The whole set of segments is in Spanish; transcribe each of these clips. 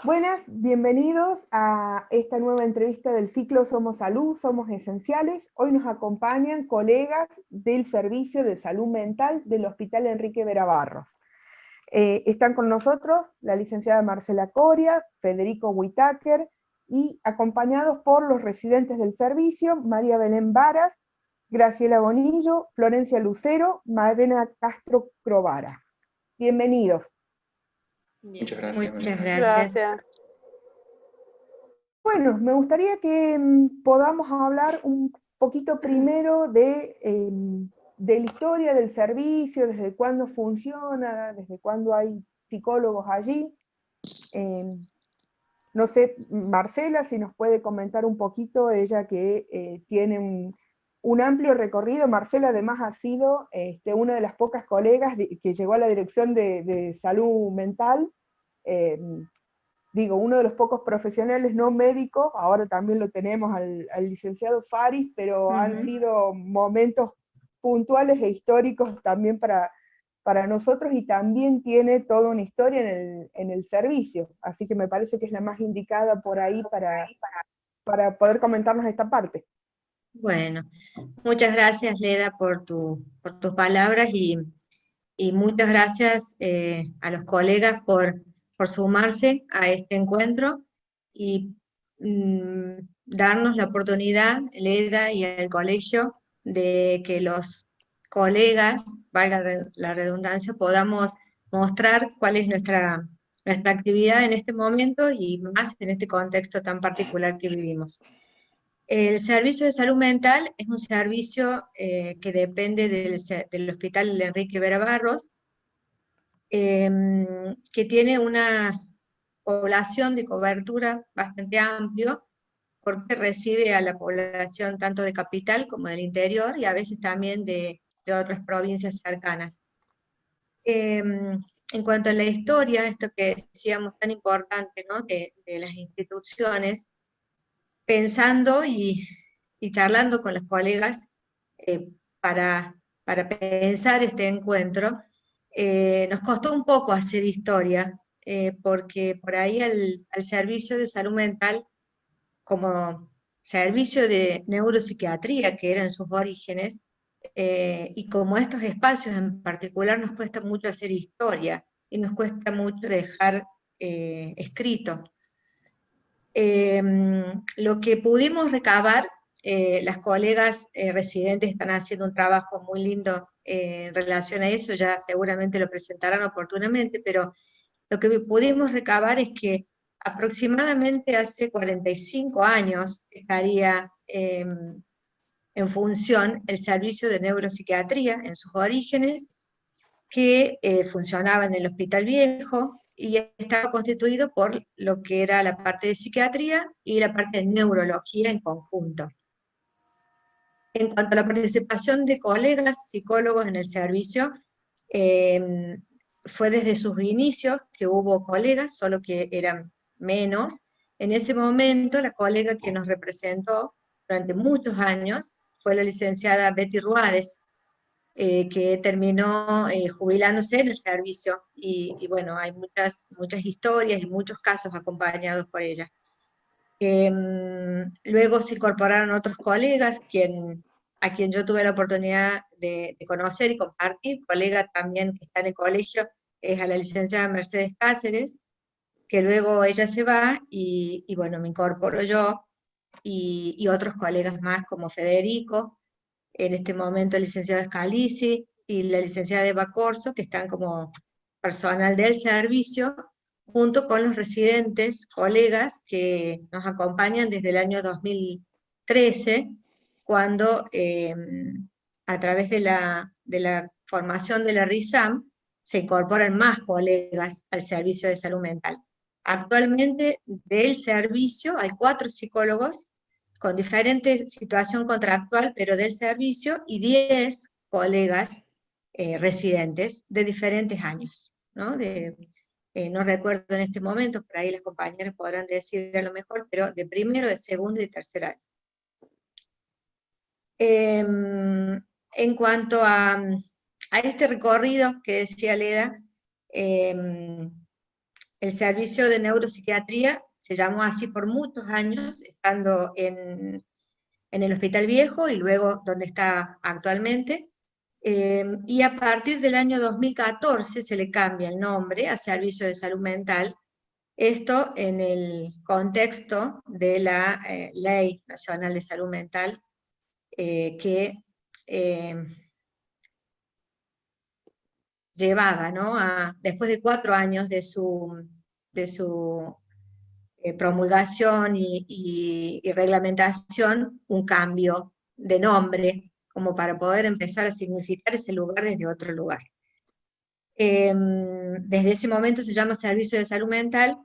Buenas, bienvenidos a esta nueva entrevista del ciclo Somos Salud, Somos Esenciales. Hoy nos acompañan colegas del Servicio de Salud Mental del Hospital Enrique Vera Barros. Están con nosotros la licenciada Marcela Coria, Federico Whitaker, y acompañados por los residentes del servicio, María Belén Varas, Graciela Bonillo, Florencia Lucero, Marena Castro Crovara. Bienvenidos. Bien, Muchas gracias. muchas gracias. Bueno, me gustaría que podamos hablar un poquito primero de la historia del servicio, desde cuándo funciona, desde cuándo hay psicólogos allí. No sé, Marcela, si nos puede comentar un poquito, ella que tiene un amplio recorrido. Marcela además ha sido una de las pocas colegas que llegó a la dirección de salud mental. Digo, uno de los pocos profesionales no médicos, ahora también lo tenemos al licenciado Faris, pero han sido momentos puntuales e históricos también para nosotros, y también tiene toda una historia en el servicio, así que me parece que es la más indicada por ahí para poder comentarnos esta parte. Bueno, muchas gracias, Leda, por tus palabras y muchas gracias a los colegas por sumarse a este encuentro y darnos la oportunidad, Leda y el colegio, de que los colegas, valga la redundancia, podamos mostrar cuál es nuestra actividad en este momento y más en este contexto tan particular que vivimos. El servicio de salud mental es un servicio que depende del Hospital Enrique Vera Barros, que tiene una población de cobertura bastante amplio, porque recibe a la población tanto de capital como del interior y a veces también de otras provincias cercanas. En cuanto a la historia, esto que decíamos tan importante, ¿no? de las instituciones, pensando y charlando con los colegas eh, para, para pensar este encuentro, nos costó un poco hacer historia, porque por ahí al servicio de salud mental, como servicio de neuropsiquiatría, que era en sus orígenes, y como estos espacios en particular nos cuesta mucho hacer historia y nos cuesta mucho dejar escrito. Lo que pudimos recabar, las colegas residentes están haciendo un trabajo muy lindo en relación a eso, ya seguramente lo presentarán oportunamente, pero lo que pudimos recabar es que aproximadamente hace 45 años estaría en función el servicio de neuropsiquiatría en sus orígenes, que funcionaba en el Hospital Viejo y estaba constituido por lo que era la parte de psiquiatría y la parte de neurología en conjunto. En cuanto a la participación de colegas psicólogos en el servicio, fue desde sus inicios que hubo colegas, solo que eran menos. En ese momento, la colega que nos representó durante muchos años fue la licenciada Betty Ruárez, que terminó jubilándose en el servicio, y bueno, hay muchas historias y muchos casos acompañados por ella. Luego se incorporaron otros colegas, a quien yo tuve la oportunidad de conocer y compartir. Colega también que está en el colegio es a la licenciada Mercedes Cáceres, que luego ella se va, y bueno, me incorporo yo, y otros colegas más como Federico, en este momento el licenciado Scalisi y la licenciada Eva Corso, que están como personal del servicio, junto con los residentes, colegas que nos acompañan desde el año 2013, cuando a través de la formación de la RISAM se incorporan más colegas al servicio de salud mental. Actualmente del servicio hay 4 psicólogos con diferente situación contractual, pero del servicio, y 10 colegas residentes de diferentes años, ¿no? No recuerdo en este momento, por ahí las compañeras podrán decir a lo mejor, pero de primero, de segundo y de tercer año. En cuanto a este recorrido que decía Leda, el servicio de neuropsiquiatría se llamó así por muchos años, estando en el Hospital Viejo y luego donde está actualmente. Y a partir del año 2014 se le cambia el nombre a Servicio de Salud Mental, esto en el contexto de la Ley Nacional de Salud Mental, que eh, llevaba, ¿no? Después de 4 años de su promulgación y reglamentación, un cambio de nombre, como para poder empezar a significar ese lugar desde otro lugar. Desde ese momento se llama Servicio de Salud Mental.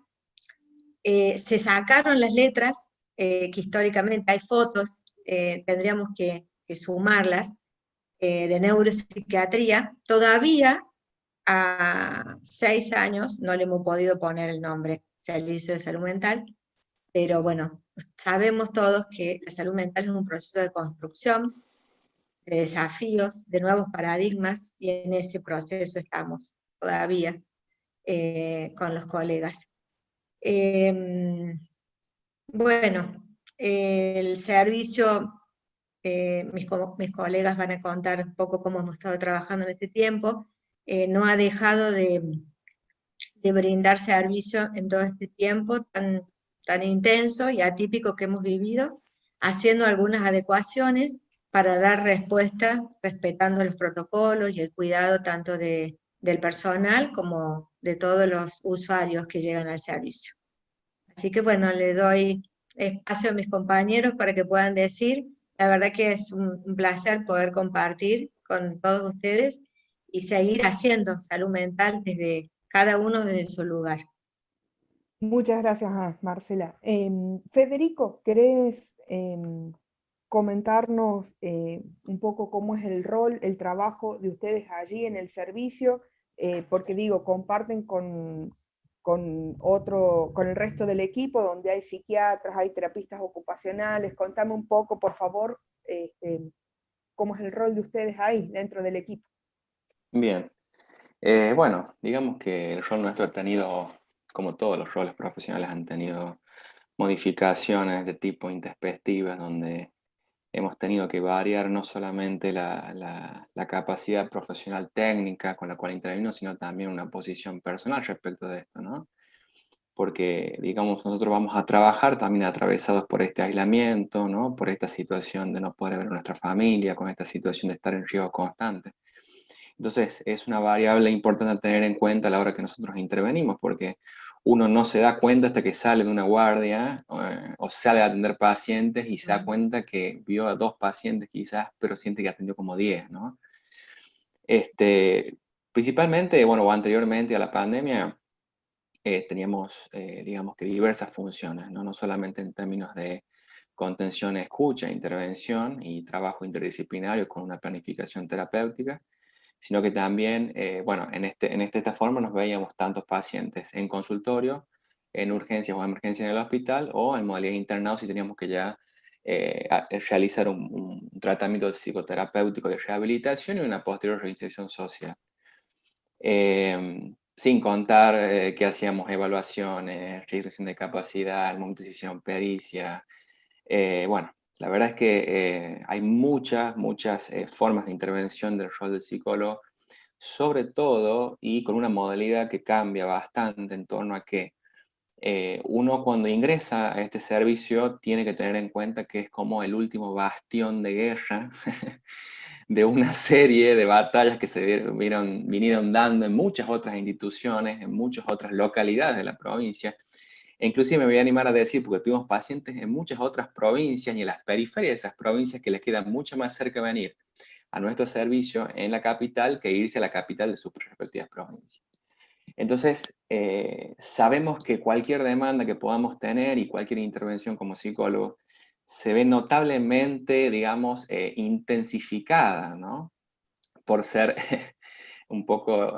Se sacaron las letras, que históricamente hay fotos, tendríamos que sumarlas, de neuropsiquiatría. Todavía a 6 años no le hemos podido poner el nombre Servicio de Salud Mental, pero bueno, sabemos todos que la salud mental es un proceso de construcción, de desafíos, de nuevos paradigmas, y en ese proceso estamos todavía con los colegas. Bueno, el servicio, mis colegas van a contar un poco cómo hemos estado trabajando en este tiempo, no ha dejado de brindar servicio en todo este tiempo tan intenso y atípico que hemos vivido, haciendo algunas adecuaciones para dar respuesta respetando los protocolos y el cuidado tanto del personal como de todos los usuarios que llegan al servicio. Así que bueno, le doy espacio a mis compañeros para que puedan decir. La verdad que es un placer poder compartir con todos ustedes y seguir haciendo salud mental desde cada uno desde su lugar. Muchas gracias, Marcela. Federico, ¿querés comentarnos un poco cómo es el rol, el trabajo de ustedes allí en el servicio? Porque digo, comparten con el resto del equipo, donde hay psiquiatras, hay terapistas ocupacionales. Contame un poco, por favor, cómo es el rol de ustedes ahí dentro del equipo. Bien, bueno, digamos que el rol nuestro ha tenido, como todos los roles profesionales, han tenido modificaciones de tipo introspectivas, donde hemos tenido que variar no solamente la capacidad profesional técnica con la cual intervenimos, sino también una posición personal respecto de esto, ¿no? Porque, digamos, nosotros vamos a trabajar también atravesados por este aislamiento, ¿no? Por esta situación de no poder ver a nuestra familia, con esta situación de estar en riesgo constante. Entonces, es una variable importante a tener en cuenta a la hora que nosotros intervenimos, porque uno no se da cuenta hasta que sale de una guardia o sale a atender pacientes y se da cuenta que vio a 2 pacientes quizás, pero siente que atendió como 10, ¿no? Principalmente, bueno, o anteriormente a la pandemia, teníamos, digamos que diversas funciones, ¿no? No solamente en términos de contención, escucha, intervención y trabajo interdisciplinario con una planificación terapéutica, sino que también, bueno, esta forma nos veíamos tantos pacientes en consultorio, en urgencias o emergencias en el hospital, o en modalidad internado si teníamos que ya realizar un tratamiento psicoterapéutico de rehabilitación y una posterior reinserción social. Sin contar que hacíamos evaluaciones, regresión de capacidad, al momento se hicieron pericia. Bueno, la verdad es que hay muchas formas de intervención del rol del psicólogo, sobre todo y con una modalidad que cambia bastante en torno a que uno cuando ingresa a este servicio tiene que tener en cuenta que es como el último bastión de guerra de una serie de batallas que se vinieron dando en muchas otras instituciones, en muchas otras localidades de la provincia. E inclusive me voy a animar a decir, porque tuvimos pacientes en muchas otras provincias y en las periferias de esas provincias que les queda mucho más cerca venir a nuestro servicio en la capital que irse a la capital de sus respectivas provincias. Entonces, sabemos que cualquier demanda que podamos tener y cualquier intervención como psicólogo se ve notablemente, digamos, intensificada, ¿no? Por ser un poco,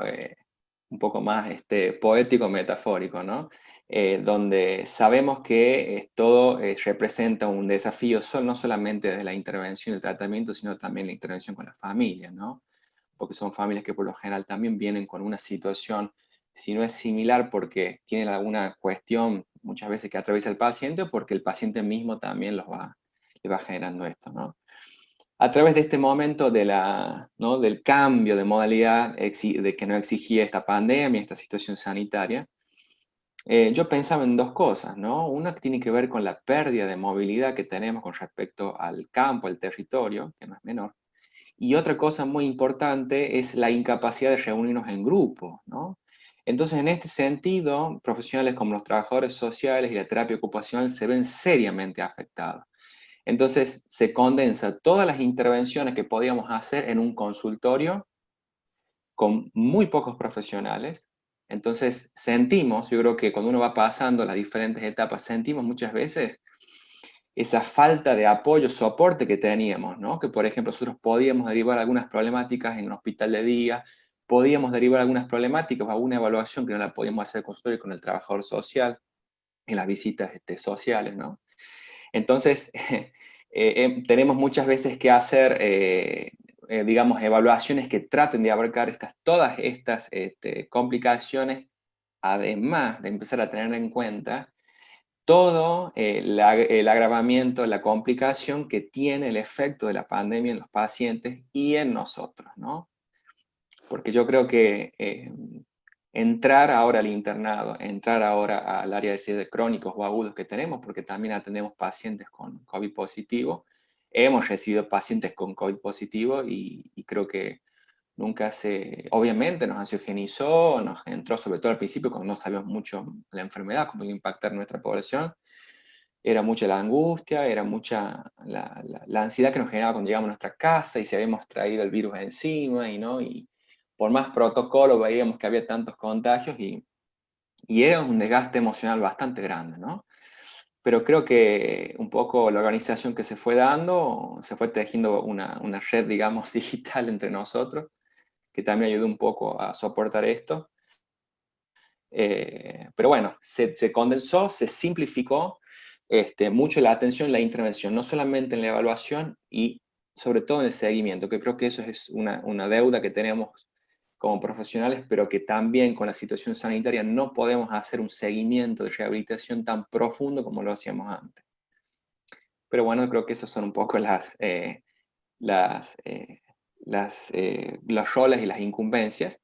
un poco más poético, metafórico, ¿no? Donde sabemos que todo representa un desafío, no solamente desde la intervención y el tratamiento, sino también la intervención con la familia, ¿no? Porque son familias que por lo general también vienen con una situación si no es similar porque tiene alguna cuestión muchas veces que atraviesa el paciente o porque el paciente mismo también le va generando esto, ¿no? A través de este momento ¿no? del cambio de modalidad de que nos exigía esta pandemia, esta situación sanitaria, yo pensaba en dos cosas, ¿no? Una que tiene que ver con la pérdida de movilidad que tenemos con respecto al campo, al territorio, que no es menor. Y otra cosa muy importante es la incapacidad de reunirnos en grupo, ¿no? Entonces, en este sentido, profesionales como los trabajadores sociales y la terapia ocupacional se ven seriamente afectados. Entonces, se condensa todas las intervenciones que podíamos hacer en un consultorio con muy pocos profesionales. Entonces, sentimos, yo creo que cuando uno va pasando las diferentes etapas, sentimos muchas veces esa falta de apoyo, soporte que teníamos, ¿no? Que, por ejemplo, nosotros podíamos derivar algunas problemáticas en un hospital de día, podíamos derivar algunas problemáticas a una evaluación que no la podíamos hacer con el trabajador social, en las visitas sociales, ¿no? Entonces, tenemos muchas veces que hacer, digamos, evaluaciones que traten de abarcar todas estas complicaciones, además de empezar a tener en cuenta todo el agravamiento, la complicación que tiene el efecto de la pandemia en los pacientes y en nosotros, ¿no? Porque yo creo que entrar ahora al internado, entrar ahora al área de crónicos o agudos que tenemos, porque también atendemos pacientes con COVID positivo, hemos recibido pacientes con COVID positivo y creo que nunca obviamente nos ansiogenizó, nos entró sobre todo al principio cuando no sabíamos mucho la enfermedad, cómo iba a impactar nuestra población. Era mucha la angustia, era mucha la ansiedad que nos generaba cuando llegamos a nuestra casa y si habíamos traído el virus encima, ¿no? Y por más protocolo veíamos que había tantos contagios y era un desgaste emocional bastante grande, ¿no? Pero creo que un poco la organización que se fue dando, se fue tejiendo una red, digamos, digital entre nosotros, que también ayudó un poco a soportar esto. Pero bueno, se condensó, se simplificó mucho la atención y la intervención, no solamente en la evaluación y sobre todo en el seguimiento, que creo que eso es una deuda que tenemos como profesionales, pero que también con la situación sanitaria no podemos hacer un seguimiento de rehabilitación tan profundo como lo hacíamos antes. Pero bueno, creo que esas son un poco los roles y las incumbencias.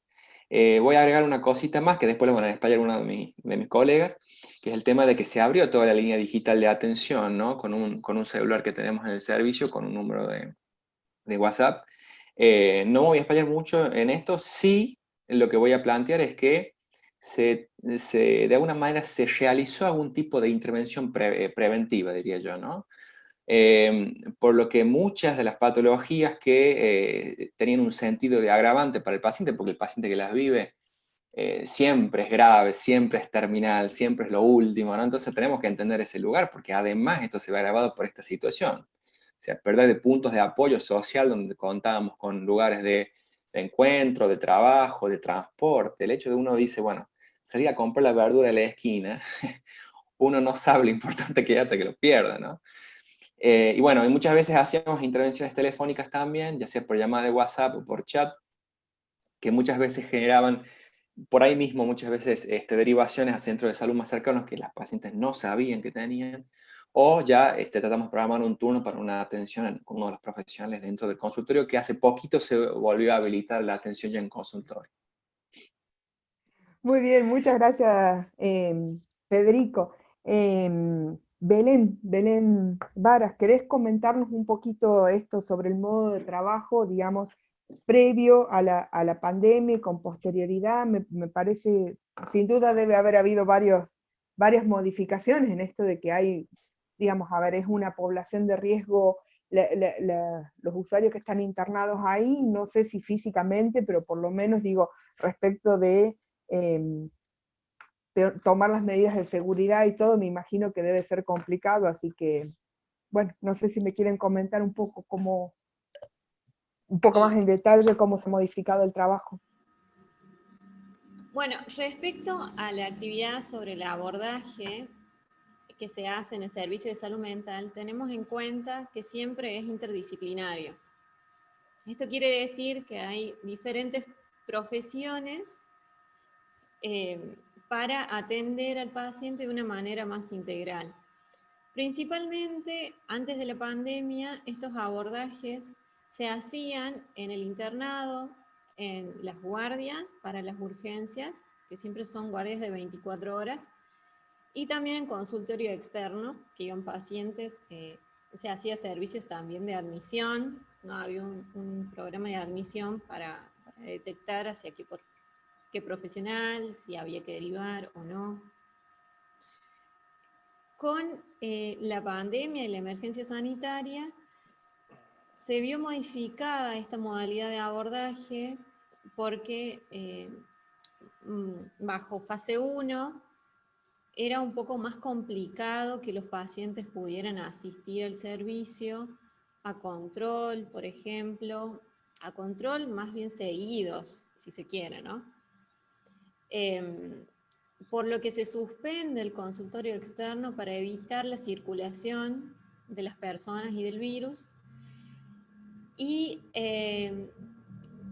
Voy a agregar una cosita más que después le van a explayar uno de mis colegas, que es el tema de que se abrió toda la línea digital de atención, ¿no? Con un celular que tenemos en el servicio, con un número de WhatsApp. No voy a explayar mucho en esto, sí lo que voy a plantear es que de alguna manera se realizó algún tipo de intervención preventiva, diría yo, ¿no? Por lo que muchas de las patologías que tenían un sentido de agravante para el paciente, porque el paciente que las vive siempre es grave, siempre es terminal, siempre es lo último, ¿no? Entonces tenemos que entender ese lugar, porque además esto se ve agravado por esta situación. O sea, perder de puntos de apoyo social donde contábamos con lugares de encuentro, de trabajo, de transporte. El hecho de uno dice, bueno, salir a comprar la verdura de la esquina, uno no sabe lo importante que es hasta que lo pierda, ¿no? Y bueno, y muchas veces hacíamos intervenciones telefónicas también, ya sea por llamada de WhatsApp o por chat, que muchas veces generaban por ahí mismo, muchas veces derivaciones a centros de salud más cercanos que las pacientes no sabían que tenían, o ya tratamos de programar un turno para una atención con uno de los profesionales dentro del consultorio, que hace poquito se volvió a habilitar la atención ya en consultorio. Muy bien, muchas gracias, Federico. Belén Varas, ¿querés comentarnos un poquito esto sobre el modo de trabajo, digamos, previo a la pandemia y con posterioridad? Me parece, sin duda debe haber habido varias modificaciones en esto de que hay, digamos, a ver, es una población de riesgo, los usuarios que están internados ahí, no sé si físicamente, pero por lo menos digo, respecto de tomar las medidas de seguridad y todo, me imagino que debe ser complicado, así que, bueno, no sé si me quieren comentar un poco un poco más en detalle cómo se ha modificado el trabajo. Bueno, respecto a la actividad sobre el abordaje que se hace en el servicio de salud mental, tenemos en cuenta que siempre es interdisciplinario. Esto quiere decir que hay diferentes profesiones para atender al paciente de una manera más integral. Principalmente, antes de la pandemia, estos abordajes se hacían en el internado, en las guardias para las urgencias, que siempre son guardias de 24 horas, y también en consultorio externo, que iban pacientes, se hacía servicios también de admisión, ¿no? Había un programa de admisión para detectar hacia qué profesional, si había que derivar o no. Con la pandemia y la emergencia sanitaria, se vio modificada esta modalidad de abordaje porque bajo fase 1 era un poco más complicado que los pacientes pudieran asistir al servicio a control, por ejemplo, a control más bien seguidos, si se quiere, ¿no? Por lo que se suspende el consultorio externo para evitar la circulación de las personas y del virus. Y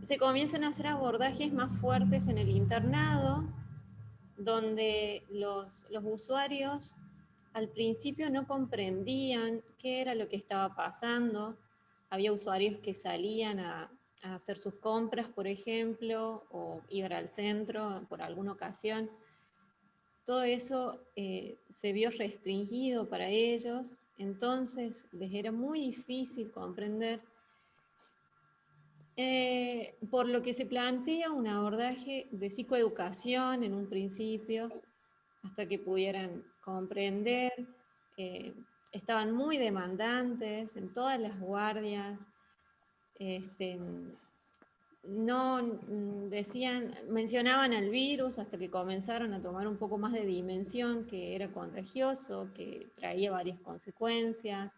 se comienzan a hacer abordajes más fuertes en el internado, donde los usuarios al principio no comprendían qué era lo que estaba pasando. Había usuarios que salían a hacer sus compras, por ejemplo, o iban al centro por alguna ocasión. Todo eso se vio restringido para ellos, entonces les era muy difícil comprender, por lo que se plantea un abordaje de psicoeducación en un principio, hasta que pudieran comprender. Estaban muy demandantes en todas las guardias, no mencionaban al virus hasta que comenzaron a tomar un poco más de dimensión, que era contagioso, que traía varias consecuencias.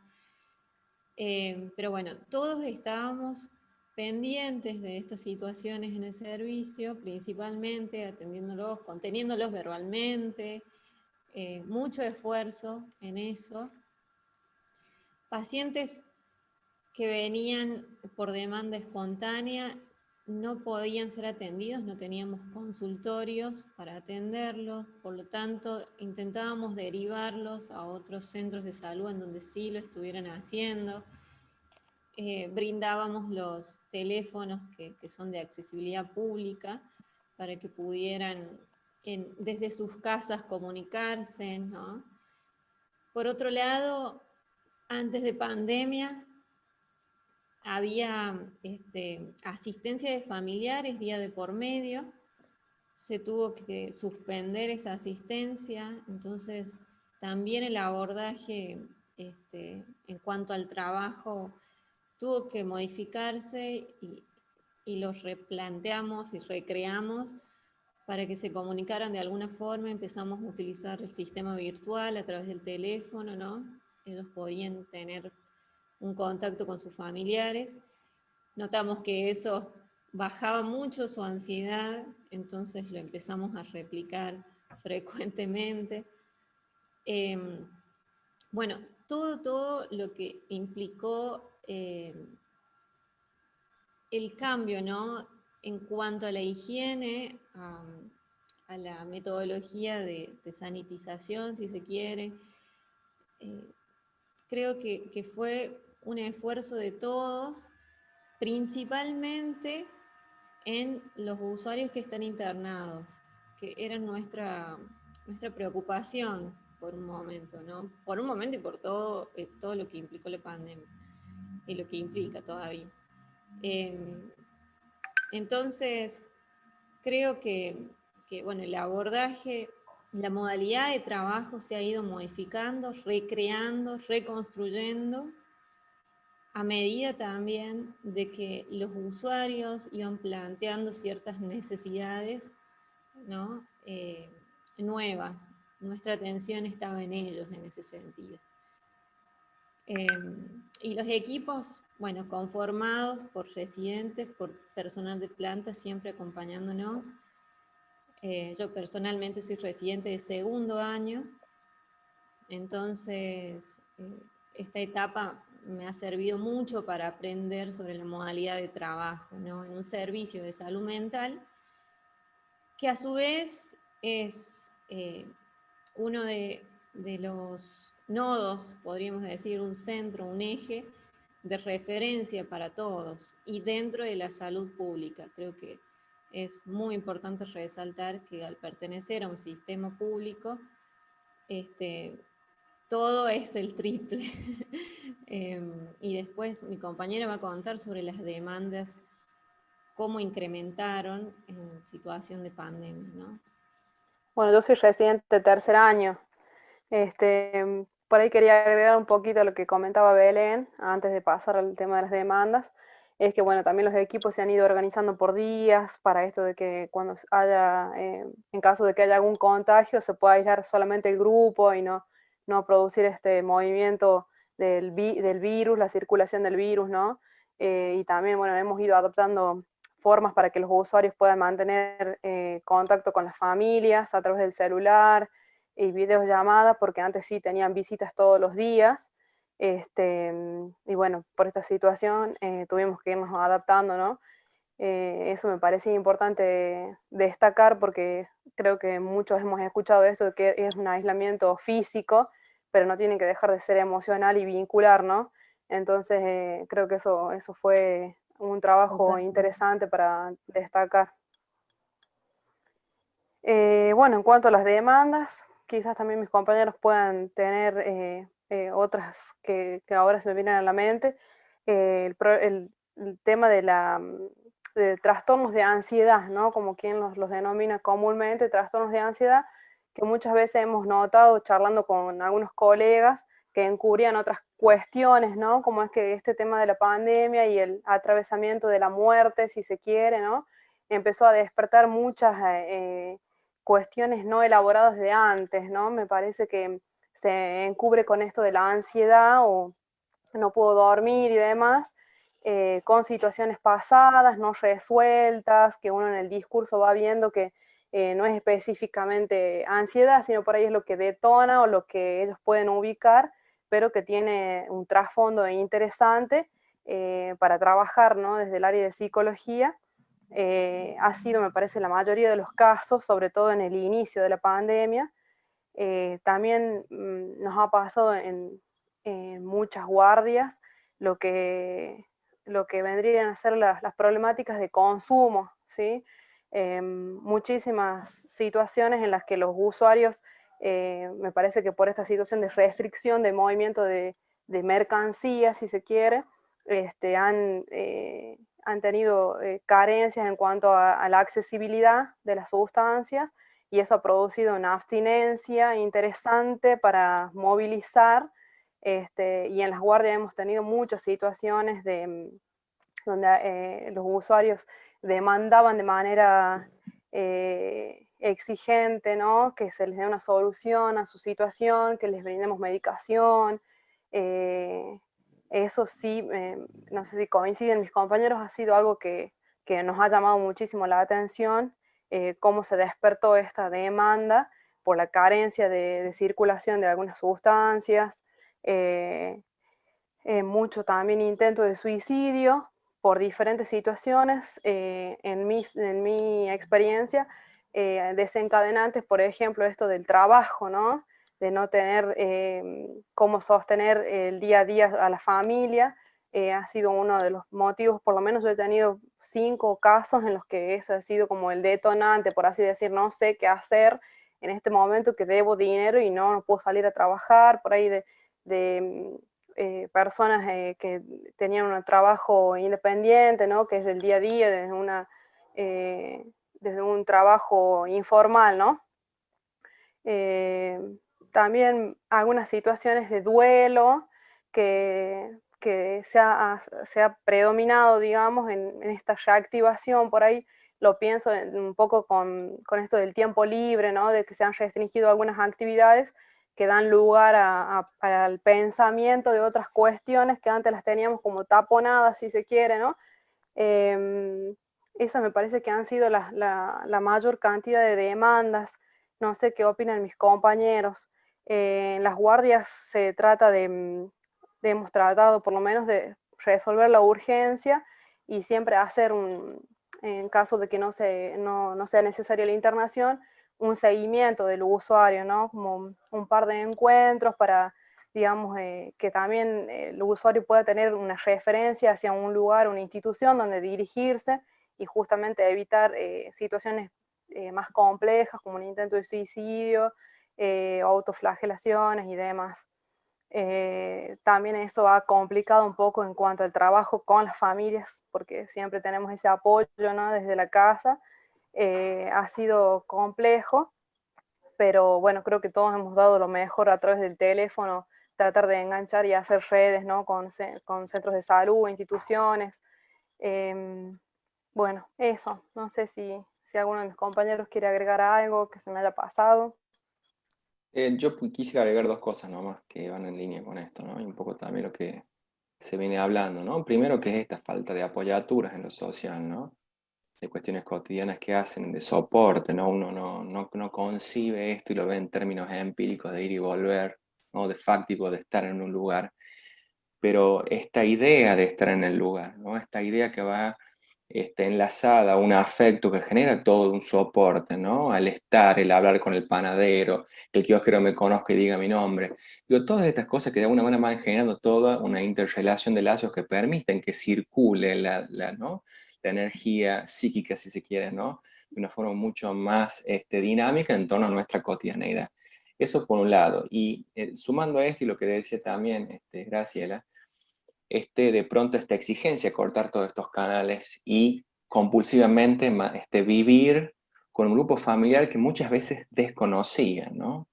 Pero bueno, todos estábamos pendientes de estas situaciones en el servicio, principalmente atendiéndolos, conteniéndolos verbalmente, mucho esfuerzo en eso. Pacientes que venían por demanda espontánea no podían ser atendidos, no teníamos consultorios para atenderlos, por lo tanto intentábamos derivarlos a otros centros de salud en donde sí lo estuvieran haciendo. Brindábamos los teléfonos que son de accesibilidad pública para que pudieran desde sus casas comunicarse, ¿no? Por otro lado, antes de pandemia, había asistencia de familiares día de por medio, se tuvo que suspender esa asistencia, entonces también el abordaje en cuanto al trabajo tuvo que modificarse y los replanteamos y recreamos para que se comunicaran de alguna forma. Empezamos a utilizar el sistema virtual a través del teléfono, ¿no? Ellos podían tener un contacto con sus familiares. Notamos que eso bajaba mucho su ansiedad, entonces lo empezamos a replicar frecuentemente. Bueno, todo lo que implicó el cambio, ¿no? En cuanto a la higiene, a la metodología de sanitización, si se quiere, creo que fue un esfuerzo de todos, principalmente en los usuarios que están internados, que era nuestra preocupación por un momento, ¿no? Por un momento y por todo lo que implicó la pandemia y lo que implica todavía. Entonces, creo que bueno, el abordaje, la modalidad de trabajo se ha ido modificando, recreando, reconstruyendo, a medida también de que los usuarios iban planteando ciertas necesidades, ¿no? Nuevas. Nuestra atención estaba en ellos en ese sentido. Y los equipos, bueno, conformados por residentes, por personal de planta, siempre acompañándonos. Yo personalmente soy residente de segundo año, entonces esta etapa me ha servido mucho para aprender sobre la modalidad de trabajo, ¿no? En un servicio de salud mental, que a su vez es uno de los nodos, podríamos decir, un centro, un eje de referencia para todos y dentro de la salud pública. Creo que es muy importante resaltar que al pertenecer a un sistema público, todo es el triple. Y después mi compañera va a contar sobre las demandas, cómo incrementaron en situación de pandemia, ¿no? Bueno, yo soy residente de tercer año. Por ahí quería agregar un poquito a lo que comentaba Belén antes de pasar al tema de las demandas. Es que, bueno, también los equipos se han ido organizando por días para esto de que cuando haya, en caso de que haya algún contagio, se pueda aislar solamente el grupo y no producir este movimiento del virus, la circulación del virus, ¿no? Y también, bueno, hemos ido adoptando formas para que los usuarios puedan mantener contacto con las familias a través del celular y videollamadas, porque antes sí tenían visitas todos los días. Y bueno, por esta situación tuvimos que irnos adaptando, ¿no? Eso me parece importante destacar porque creo que muchos hemos escuchado esto de que es un aislamiento físico, pero no tiene que dejar de ser emocional y vincular, ¿no? Entonces creo que eso fue un trabajo interesante para destacar. Bueno, en cuanto a las demandas, quizás también mis compañeros puedan tener otras que ahora se me vienen a la mente. El tema de trastornos de ansiedad, ¿no? Como quien los denomina comúnmente, trastornos de ansiedad, que muchas veces hemos notado charlando con algunos colegas que encubrían otras cuestiones, ¿no? Como es que este tema de la pandemia y el atravesamiento de la muerte, si se quiere, ¿no? Empezó a despertar muchas cuestiones no elaboradas de antes, ¿no? Me parece que se encubre con esto de la ansiedad o no puedo dormir y demás, con situaciones pasadas, no resueltas, que uno en el discurso va viendo que no es específicamente ansiedad, sino por ahí es lo que detona o lo que ellos pueden ubicar, pero que tiene un trasfondo interesante para trabajar, ¿no? Desde el área de psicología. Ha sido, me parece, la mayoría de los casos, sobre todo en el inicio de la pandemia. También nos ha pasado en muchas guardias lo que vendrían a ser las problemáticas de consumo, ¿sí? Muchísimas situaciones en las que los usuarios, me parece que por esta situación de restricción de movimiento de mercancías, si se quiere, han tenido carencias en cuanto a la accesibilidad de las sustancias, y eso ha producido una abstinencia interesante para movilizar, y en las guardias hemos tenido muchas situaciones donde los usuarios demandaban de manera exigente, ¿no? Que se les dé una solución a su situación, que les brindemos medicación. Eso sí, no sé si coinciden mis compañeros, ha sido algo que nos ha llamado muchísimo la atención, cómo se despertó esta demanda por la carencia de circulación de algunas sustancias, mucho también intento de suicidio por diferentes situaciones, en mi experiencia, desencadenantes, por ejemplo, esto del trabajo, ¿no? De no tener cómo sostener el día a día a la familia, ha sido uno de los motivos. Por lo menos yo he tenido 5 casos en los que ese ha sido como el detonante, por así decir, no sé qué hacer en este momento que debo dinero y no puedo salir a trabajar, por ahí de personas que tenían un trabajo independiente, ¿no? Que es del día a día, desde un trabajo informal, ¿no? También algunas situaciones de duelo que se ha predominado, digamos, en esta reactivación. Por ahí lo pienso un poco con esto del tiempo libre, ¿no? De que se han restringido algunas actividades que dan lugar al pensamiento de otras cuestiones que antes las teníamos como taponadas, si se quiere, ¿no? Esa me parece que han sido la mayor cantidad de demandas. No sé qué opinan mis compañeros. En las guardias se trata hemos tratado por lo menos de resolver la urgencia y siempre hacer en caso de que no sea necesaria la internación, un seguimiento del usuario, ¿no? Como un par de encuentros para, digamos, que también el usuario pueda tener una referencia hacia un lugar, una institución donde dirigirse y justamente evitar situaciones más complejas como un intento de suicidio, autoflagelaciones y demás. También eso ha complicado un poco en cuanto al trabajo con las familias, porque siempre tenemos ese apoyo, ¿no? Desde la casa. Ha sido complejo, pero bueno, creo que todos hemos dado lo mejor a través del teléfono, tratar de enganchar y hacer redes, ¿no? con centros de salud, instituciones. Bueno, eso. No sé si alguno de mis compañeros quiere agregar algo que se me haya pasado. Yo quisiera agregar dos cosas nomás que van en línea con esto, ¿no? Y un poco también lo que se viene hablando, ¿no? Primero, que es esta falta de apoyaturas en lo social, ¿no? De cuestiones cotidianas que hacen, de soporte, ¿no? Uno no concibe esto y lo ve en términos empíricos de ir y volver, ¿no? De fáctico de estar en un lugar. Pero esta idea de estar en el lugar, ¿no? Esta idea que va enlazada a un afecto que genera todo un soporte, ¿no? Al estar, el hablar con el panadero, el kiosquero me conozca y diga mi nombre. Digo, todas estas cosas que de alguna manera van generando toda una interrelación de lazos que permiten que circule ¿no? La energía psíquica, si se quiere, ¿no? De una forma mucho más dinámica en torno a nuestra cotidianeidad. Eso por un lado. Y sumando a esto y lo que decía también Graciela, de pronto esta exigencia, cortar todos estos canales y compulsivamente vivir con un grupo familiar que muchas veces desconocía, ¿no?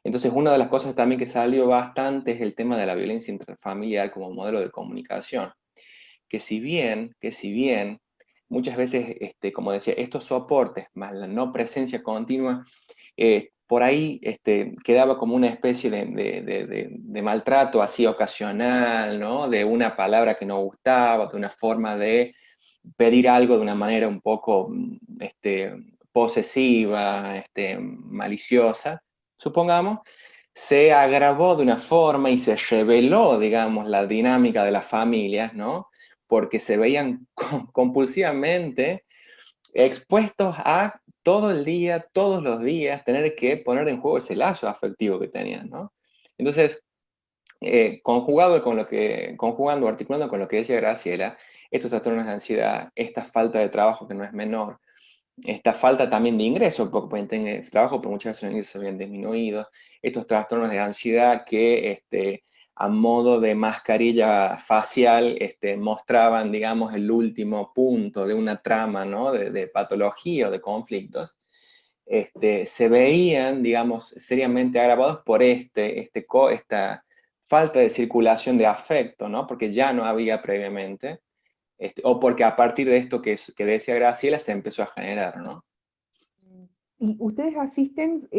Entonces, una de las cosas también que salió bastante es el tema de la violencia intrafamiliar como modelo de comunicación, que si bien muchas veces, como decía, estos soportes más la no presencia continua, por ahí quedaba como una especie de maltrato así ocasional, ¿no? De una palabra que no gustaba, de una forma de pedir algo de una manera un poco posesiva, maliciosa, supongamos, se agravó de una forma y se reveló, digamos, la dinámica de las familias, ¿no? Porque se veían compulsivamente expuestos a todo el día, todos los días, tener que poner en juego ese lazo afectivo que tenían, ¿no? Entonces, conjugando, articulando con lo que decía Graciela, estos trastornos de ansiedad, esta falta de trabajo que no es menor, esta falta también de ingresos, porque pueden tener trabajo, pero muchas veces los ingresos se habían disminuido, estos trastornos de ansiedad que a modo de mascarilla facial mostraban, digamos, el último punto de una trama, ¿no? de patología o de conflictos, se veían, digamos, seriamente agravados por esta falta de circulación de afecto, ¿no? Porque ya no había previamente, o porque a partir de esto que decía Graciela se empezó a generar, ¿no? Y ustedes asisten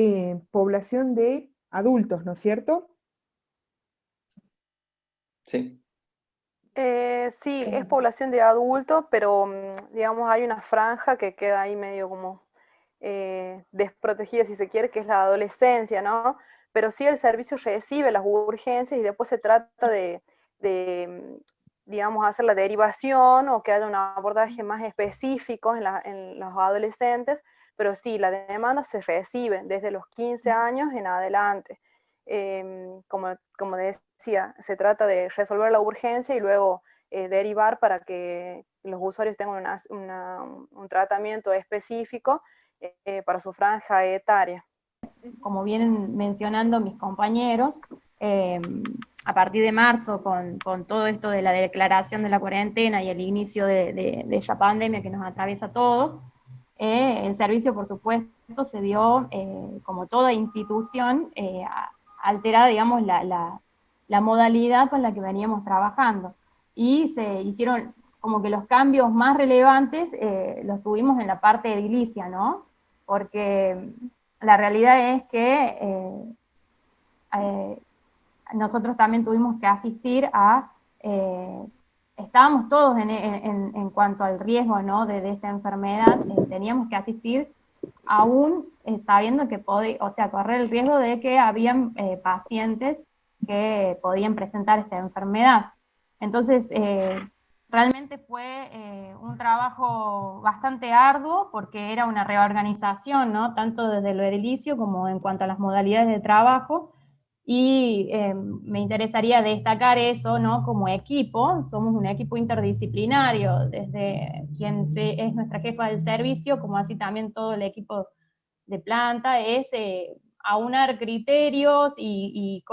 población de adultos, ¿no es cierto? Sí. Sí, es población de adultos, pero digamos hay una franja que queda ahí medio como desprotegida, si se quiere, que es la adolescencia, ¿no? Pero sí el servicio recibe las urgencias y después se trata digamos, hacer la derivación o que haya un abordaje más específico en los adolescentes, pero sí, la demanda se recibe desde los 15 años en adelante. Como decía, se trata de resolver la urgencia y luego derivar para que los usuarios tengan un tratamiento específico para su franja etaria. Como vienen mencionando mis compañeros, a partir de marzo, con todo esto de la declaración de la cuarentena y el inicio de esta pandemia que nos atraviesa a todos, el servicio, por supuesto, se vio, como toda institución, alterada, digamos, la modalidad con la que veníamos trabajando. Y se hicieron como que los cambios más relevantes los tuvimos en la parte edilicia, ¿no? Porque la realidad es que nosotros también tuvimos que asistir estábamos todos en cuanto al riesgo, ¿no? de esta enfermedad, teníamos que asistir aún sabiendo que correr el riesgo de que habían pacientes que podían presentar esta enfermedad. Entonces, realmente realmente fue un trabajo bastante arduo, porque era una reorganización, ¿no? Tanto desde lo edilicio como en cuanto a las modalidades de trabajo, y me interesaría destacar eso, ¿no? Como equipo, somos un equipo interdisciplinario, desde quien es nuestra jefa del servicio, como así también todo el equipo de planta, es aunar criterios y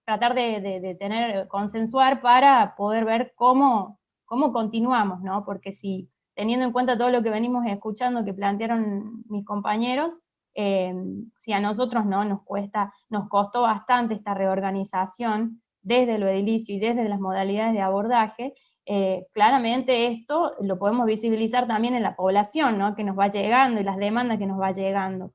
tratar de tener, consensuar para poder ver cómo continuamos, ¿no? Porque si, teniendo en cuenta todo lo que venimos escuchando que plantearon mis compañeros, si a nosotros no nos costó bastante esta reorganización desde lo edilicio y desde las modalidades de abordaje, claramente esto lo podemos visibilizar también en la población, ¿no? Que nos va llegando y las demandas que nos va llegando.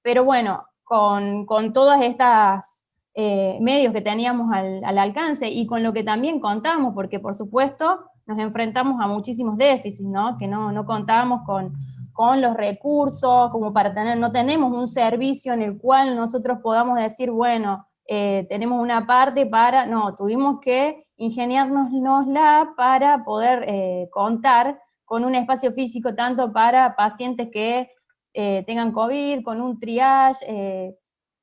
Pero bueno, con todas estas medios que teníamos al alcance y con lo que también contamos, porque por supuesto nos enfrentamos a muchísimos déficits, ¿no? Que no contábamos con los recursos, como para tener, no tenemos un servicio en el cual nosotros podamos decir, bueno, tenemos una parte para, no, tuvimos que ingeniárnosla para poder contar con un espacio físico tanto para pacientes que tengan COVID, con un triage,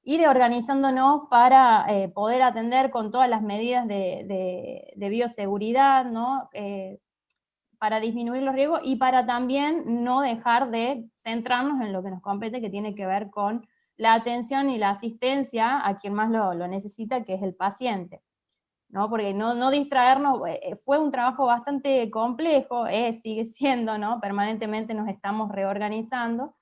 ir organizándonos para poder atender con todas las medidas de bioseguridad, ¿no? Para disminuir los riesgos y para también no dejar de centrarnos en lo que nos compete, que tiene que ver con la atención y la asistencia a quien más lo necesita, que es el paciente, ¿no? Porque no distraernos, fue un trabajo bastante complejo, sigue siendo, ¿no? Permanentemente nos estamos reorganizando,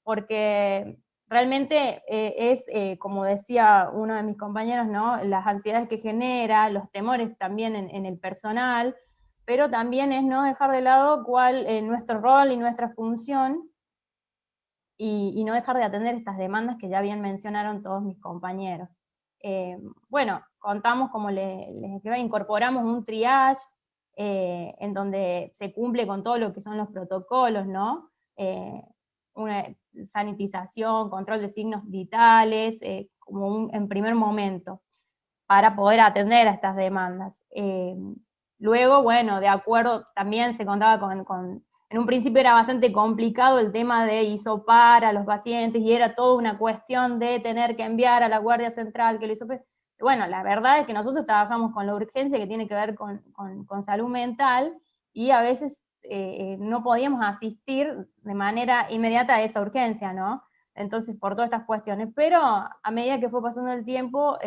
porque realmente es, como decía uno de mis compañeros, ¿no? Las ansiedades que genera, los temores también en el personal, pero también es no dejar de lado cuál es nuestro rol y nuestra función, y no dejar de atender estas demandas que ya bien mencionaron todos mis compañeros. Bueno, contamos, como les escribí, incorporamos un triage en donde se cumple con todo lo que son los protocolos, ¿no? Una sanitización, control de signos vitales, como en primer momento, para poder atender a estas demandas. Luego, bueno, de acuerdo, también se contaba en un principio era bastante complicado el tema de hisopar a los pacientes, y era toda una cuestión de tener que enviar a la Guardia Central que lo hisopara. Bueno, la verdad es que nosotros trabajamos con la urgencia que tiene que ver con salud mental, y a veces no podíamos asistir de manera inmediata a esa urgencia, ¿no? Entonces, por todas estas cuestiones. Pero a medida que fue pasando el tiempo,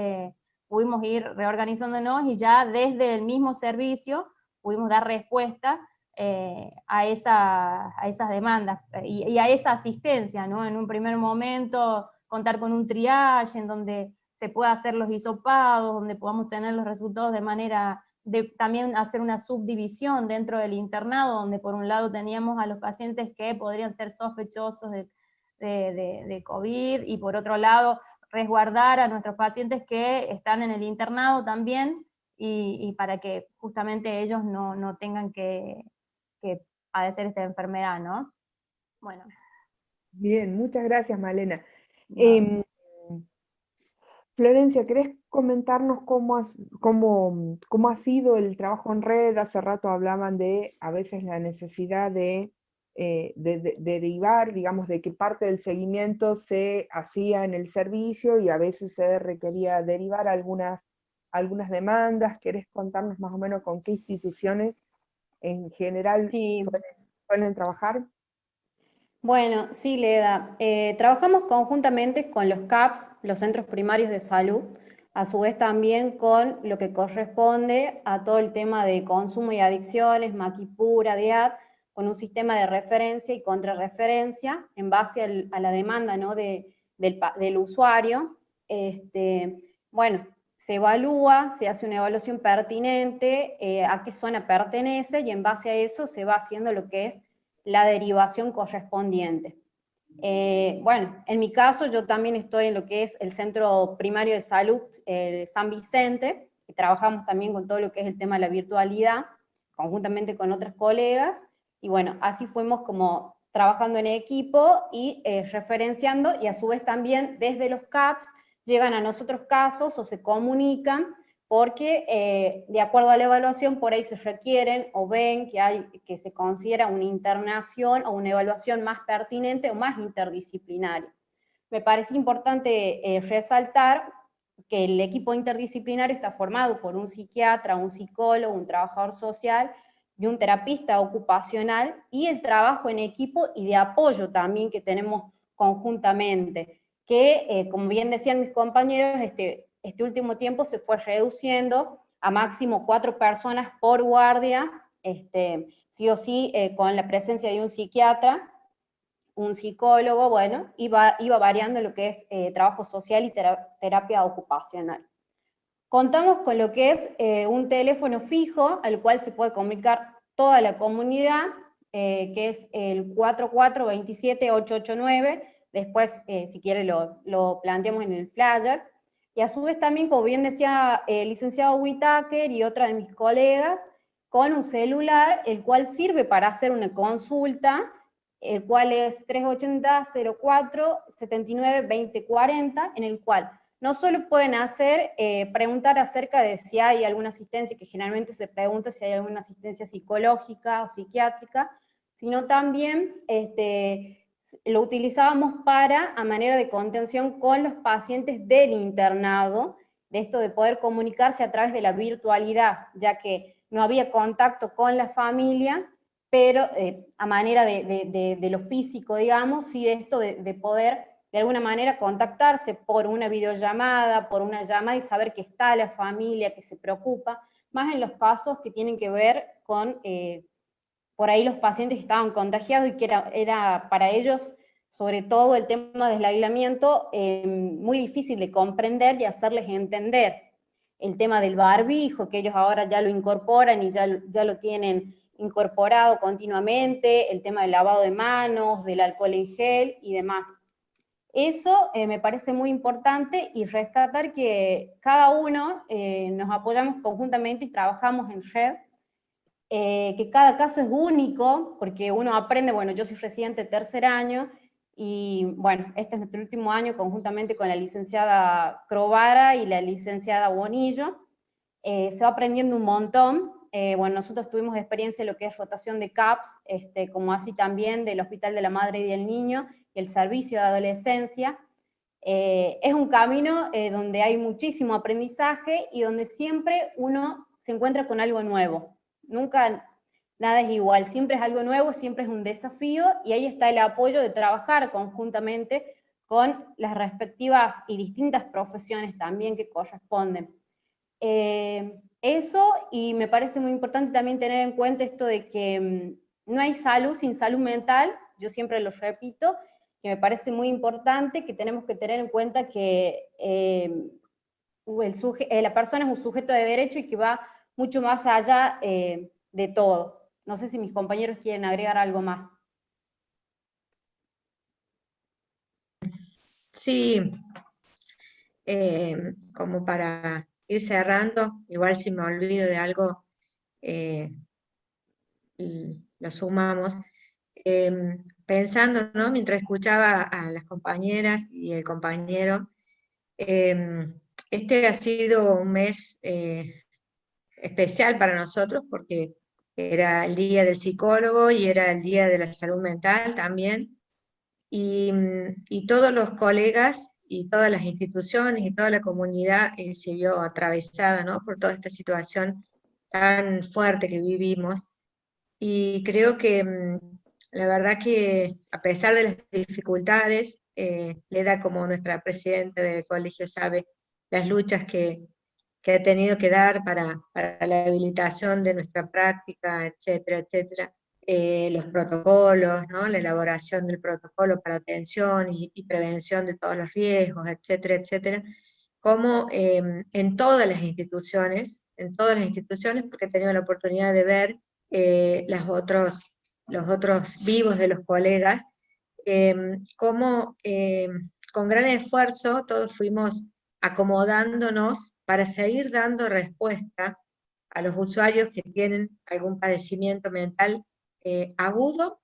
pudimos ir reorganizándonos, y ya desde el mismo servicio pudimos dar respuesta a esas demandas y a esa asistencia, ¿no? En un primer momento, contar con un triage en donde se pueda hacer los hisopados, donde podamos tener los resultados de manera de también hacer una subdivisión dentro del internado, donde por un lado teníamos a los pacientes que podrían ser sospechosos de COVID, y por otro lado resguardar a nuestros pacientes que están en el internado también, y para que justamente ellos no tengan que padecer esta enfermedad, ¿no? Bueno. Bien, muchas gracias, Malena. No. Florencia, ¿querés comentarnos cómo ha sido el trabajo en red? Hace rato hablaban de a veces la necesidad de derivar, digamos, de que parte del seguimiento se hacía en el servicio y a veces se requería derivar algunas demandas. ¿Querés contarnos más o menos con qué instituciones en general Sí. suelen trabajar? Bueno, sí, Leda. Trabajamos conjuntamente con los CAPS, los Centros Primarios de Salud, a su vez también con lo que corresponde a todo el tema de consumo y adicciones, Maquipura, DIAD, con un sistema de referencia y contrarreferencia en base a la demanda, ¿no? del usuario. Bueno, se evalúa, se hace una evaluación pertinente, a qué zona pertenece, y en base a eso se va haciendo lo que es la derivación correspondiente. Bueno, en mi caso yo también estoy en lo que es el Centro Primario de Salud San Vicente, y trabajamos también con todo lo que es el tema de la virtualidad, conjuntamente con otras colegas, y bueno, así fuimos como trabajando en equipo y referenciando, y a su vez también desde los CAPS llegan a nosotros casos o se comunican porque de acuerdo a la evaluación por ahí se requieren o ven que se considera una internación o una evaluación más pertinente o más interdisciplinaria. Me parece importante resaltar que el equipo interdisciplinario está formado por un psiquiatra, un psicólogo, un trabajador social y un terapista ocupacional, y el trabajo en equipo y de apoyo también que tenemos conjuntamente, que como bien decían mis compañeros, este último tiempo se fue reduciendo a máximo 4 personas por guardia, sí o sí con la presencia de un psiquiatra, un psicólogo, bueno, iba variando lo que es trabajo social y terapia ocupacional. Contamos con lo que es un teléfono fijo al cual se puede comunicar toda la comunidad, que es el 4427-889, después si quiere lo planteamos en el flyer, y a su vez también, como bien decía el licenciado Whitaker y otra de mis colegas, con un celular, el cual sirve para hacer una consulta, el cual es 380-04-79-2040, en el cual no solo pueden preguntar acerca de si hay alguna asistencia, que generalmente se pregunta si hay alguna asistencia psicológica o psiquiátrica, sino también lo utilizábamos a manera de contención con los pacientes del internado, de esto de poder comunicarse a través de la virtualidad, ya que no había contacto con la familia, pero a manera de lo físico, digamos, sí, de esto de poder de alguna manera contactarse por una videollamada, por una llamada, y saber que está la familia, que se preocupa, más en los casos que tienen que ver con, por ahí los pacientes que estaban contagiados y que era para ellos, sobre todo el tema del aislamiento, muy difícil de comprender y hacerles entender. El tema del barbijo, que ellos ahora ya lo incorporan y ya lo tienen incorporado continuamente, el tema del lavado de manos, del alcohol en gel y demás. Eso me parece muy importante, y rescatar que cada uno nos apoyamos conjuntamente y trabajamos en red, que cada caso es único, porque uno aprende, bueno, yo soy residente de tercer año, y bueno, este es nuestro último año conjuntamente con la licenciada Crovara y la licenciada Bonillo, se va aprendiendo un montón. Bueno, nosotros tuvimos experiencia en lo que es rotación de CAPS, como así también del Hospital de la Madre y del Niño, y el servicio de adolescencia. Es un camino donde hay muchísimo aprendizaje y donde siempre uno se encuentra con algo nuevo. Nunca nada es igual, siempre es algo nuevo, siempre es un desafío, y ahí está el apoyo de trabajar conjuntamente con las respectivas y distintas profesiones también que corresponden. Eso, y me parece muy importante también tener en cuenta esto de que no hay salud sin salud mental, yo siempre lo repito, que me parece muy importante, que tenemos que tener en cuenta que la persona es un sujeto de derecho y que va mucho más allá de todo. No sé si mis compañeros quieren agregar algo más. Sí, como para ir cerrando, igual si me olvido de algo, lo sumamos. Pensando, ¿no? Mientras escuchaba a las compañeras y el compañero, este ha sido un mes especial para nosotros, porque era el día del psicólogo y era el día de la salud mental también, y todos los colegas y todas las instituciones y toda la comunidad se vio atravesada, ¿no? Por toda esta situación tan fuerte que vivimos. Y creo que la verdad que a pesar de las dificultades, Leda, como nuestra presidenta del colegio, sabe las luchas que ha tenido que dar para la habilitación de nuestra práctica, etcétera, etcétera. Los protocolos, ¿no? La elaboración del protocolo para atención y prevención de todos los riesgos, etcétera, etcétera. Como en todas las instituciones, porque he tenido la oportunidad de ver los otros vivos de los colegas, cómo con gran esfuerzo todos fuimos acomodándonos para seguir dando respuesta a los usuarios que tienen algún padecimiento mental agudo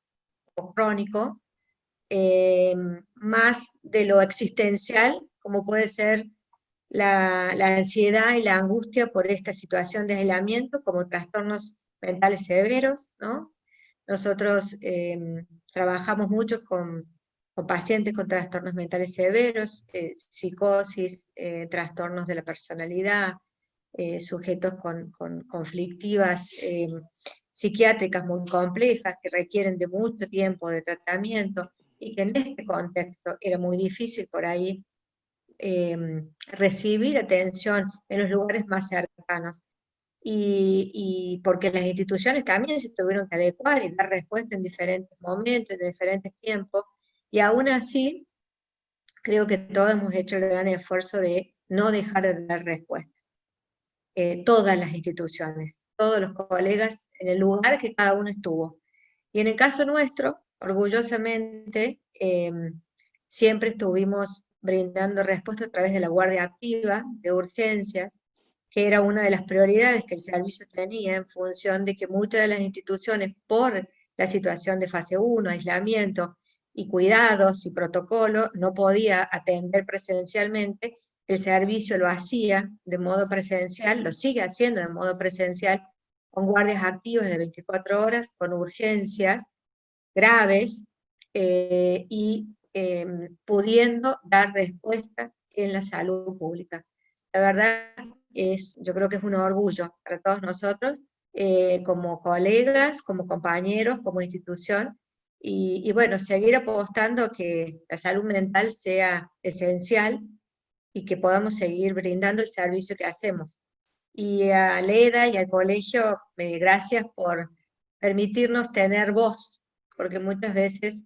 o crónico, más de lo existencial, como puede ser la ansiedad y la angustia por esta situación de aislamiento como trastornos mentales severos, ¿no? Nosotros trabajamos mucho con pacientes con trastornos mentales severos, psicosis, trastornos de la personalidad, sujetos con conflictivas psiquiátricas muy complejas que requieren de mucho tiempo de tratamiento y que en este contexto era muy difícil por ahí recibir atención en los lugares más cercanos. Y porque las instituciones también se tuvieron que adecuar y dar respuesta en diferentes momentos, en diferentes tiempos, y aún así creo que todos hemos hecho el gran esfuerzo de no dejar de dar respuesta. Todas las instituciones, todos los colegas en el lugar que cada uno estuvo. Y en el caso nuestro, orgullosamente, siempre estuvimos brindando respuesta a través de la guardia activa, de urgencias, que era una de las prioridades que el servicio tenía en función de que muchas de las instituciones, por la situación de fase 1, aislamiento y cuidados y protocolo, no podía atender presencialmente. El servicio lo hacía de modo presencial, lo sigue haciendo de modo presencial, con guardias activas de 24 horas, con urgencias graves, y pudiendo dar respuesta en la salud pública. La verdad yo creo que es un orgullo para todos nosotros, como colegas, como compañeros, como institución, y bueno, seguir apostando a que la salud mental sea esencial y que podamos seguir brindando el servicio que hacemos. Y a Leda y al colegio, gracias por permitirnos tener voz, porque muchas veces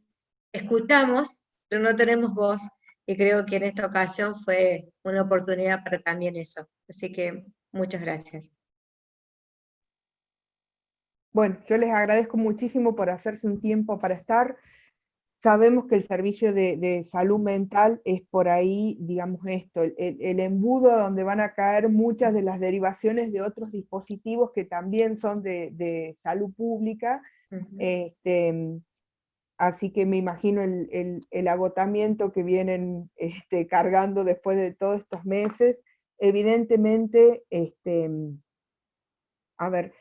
escuchamos, pero no tenemos voz, y creo que en esta ocasión fue una oportunidad para también eso. Así que muchas gracias. Bueno, yo les agradezco muchísimo por hacerse un tiempo para estar. Sabemos que el servicio de salud mental es por ahí, digamos esto, el embudo donde van a caer muchas de las derivaciones de otros dispositivos que también son de salud pública. Así que me imagino el agotamiento que vienen cargando después de todos estos meses. Evidentemente, a ver,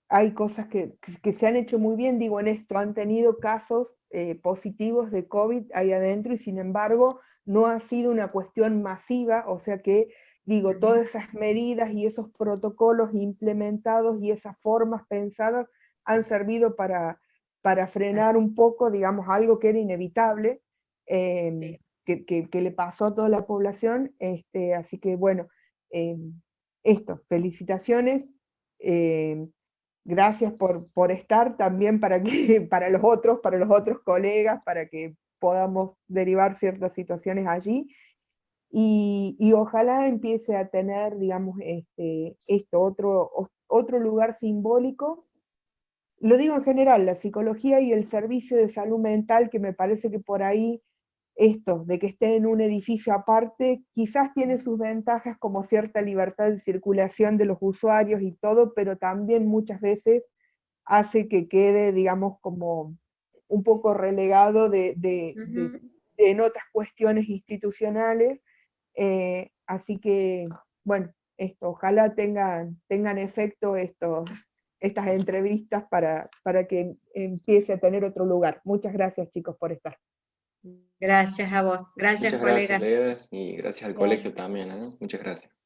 hay cosas que se han hecho muy bien, digo en esto, han tenido casos positivos de COVID ahí adentro, y sin embargo no ha sido una cuestión masiva, o sea que, digo, todas esas medidas y esos protocolos implementados y esas formas pensadas han servido para frenar un poco, digamos, algo que era inevitable, que le pasó a toda la población, así que bueno, felicitaciones. Gracias por estar también para los otros colegas, para que podamos derivar ciertas situaciones allí, y ojalá empiece a tener, digamos, otro lugar simbólico. Lo digo en general, la psicología y el servicio de salud mental, que me parece que por ahí esto, de que esté en un edificio aparte, quizás tiene sus ventajas como cierta libertad de circulación de los usuarios y todo, pero también muchas veces hace que quede, digamos, como un poco relegado en otras cuestiones institucionales. Así que, bueno, ojalá tengan efecto estas entrevistas para que empiece a tener otro lugar. Muchas gracias, chicos, por estar. Gracias a vos. Gracias, Muchas colegas. gracias, Leda, y gracias al colegio también, ¿eh? Muchas gracias.